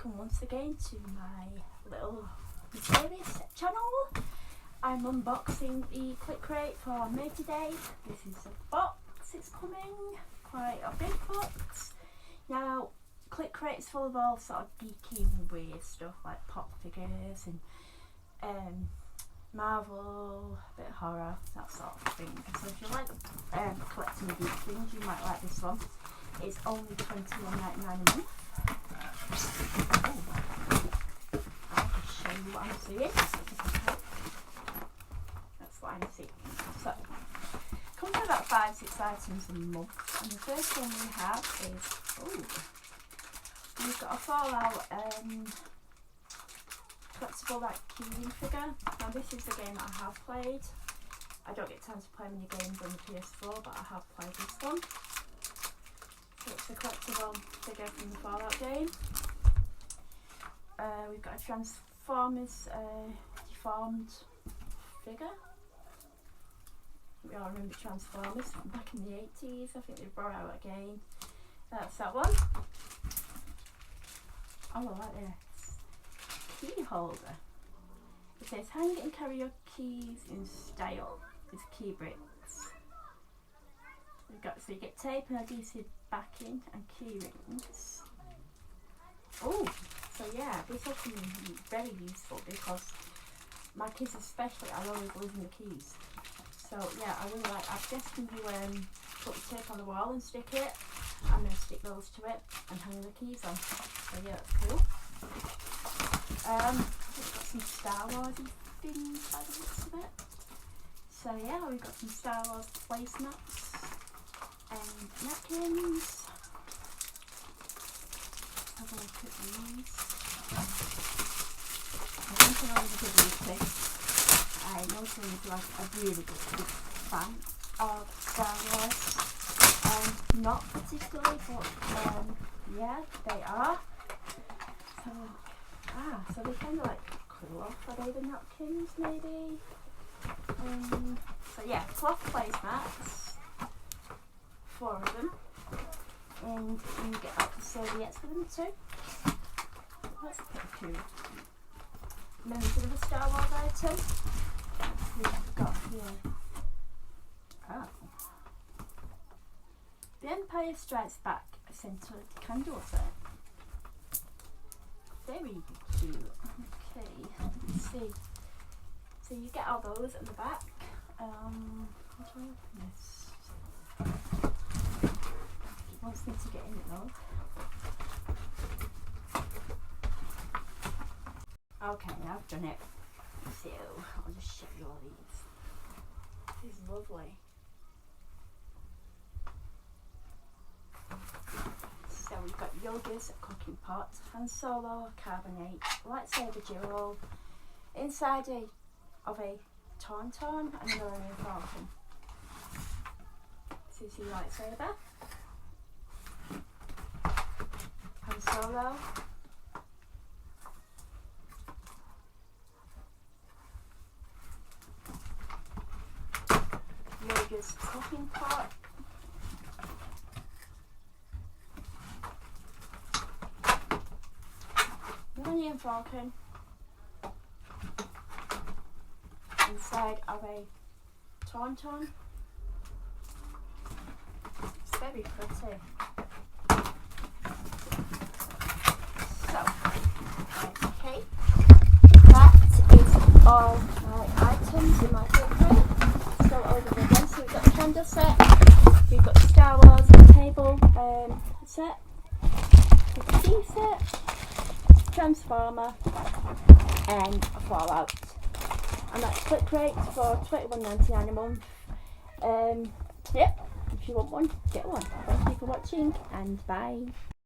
welcome once again to my little mysterious channel. I'm unboxing the Click Crate for May today. This is a box, it's coming, quite a big box. Now, Click Crate is full of all sort of geeky and weird stuff like pop figures and Marvel, a bit of horror, that sort of thing. So if you like collecting geek things, you might like this one. It's only $21.99 a month. I'll just show you what I'm seeing. That's what I'm seeing. So, comes with about 5-6 items a month. And the first one we have is, we've got a Fallout collectible like keyring figure. Now this is the game that I have played. I don't get time to play many games on the PS4, but I have played this one. So it's a collectible figure from the Fallout game. We've got a Transformers deformed figure. We all remember Transformers from back in the 80s. I think they brought out again. That's that one. Oh, I like this. Key holder. It says hang and carry your keys in style with key bricks. So you get tape and adhesive backing and key rings. Oh, so yeah, this will come in very useful because my kids especially are always losing the keys. So yeah, I really like. I guess when you put the tape on the wall and stick it, and then stick those to it and hang the keys on. So yeah, that's cool. I've got some Star Wars things by the looks of it. So yeah, we've got some Star Wars placemats and napkins. Have a look at these. I think I always give these things. I know someone's like a really big fan of Star Wars. Not particularly, but yeah, they are. So they kind of like cloth, are they the napkins maybe? So yeah, cloth placemats, 4 of them, and you get out the serviettes for them too. That's pretty cool. And then there's another Star Wars item. We've got here. Oh. The Empire Strikes Back scented candle set. Very cute. Okay, let's see. So you get all those at the back. How do I open this? It wants me to get in it though. Okay, I've done it. So I'll just show you all these. This is lovely. So we've got Yoda's cooking pot, Han Solo carbonate, lightsaber duel, inside of a Tauntaun and Millennium Falcon. This is the lightsaber. Han Solo. Yoda's cooking pot. Millennium Falcon inside of a Tauntaun. It's very pretty. So, okay, that is all my items in my Click Crate. So over again, so we've got the candle set, we've got the Star Wars table set, the key set, Transformer and a Fallout, and that's Click Crate for $21.99 a month. Yep, if you want one, get one. Thank you for watching and bye.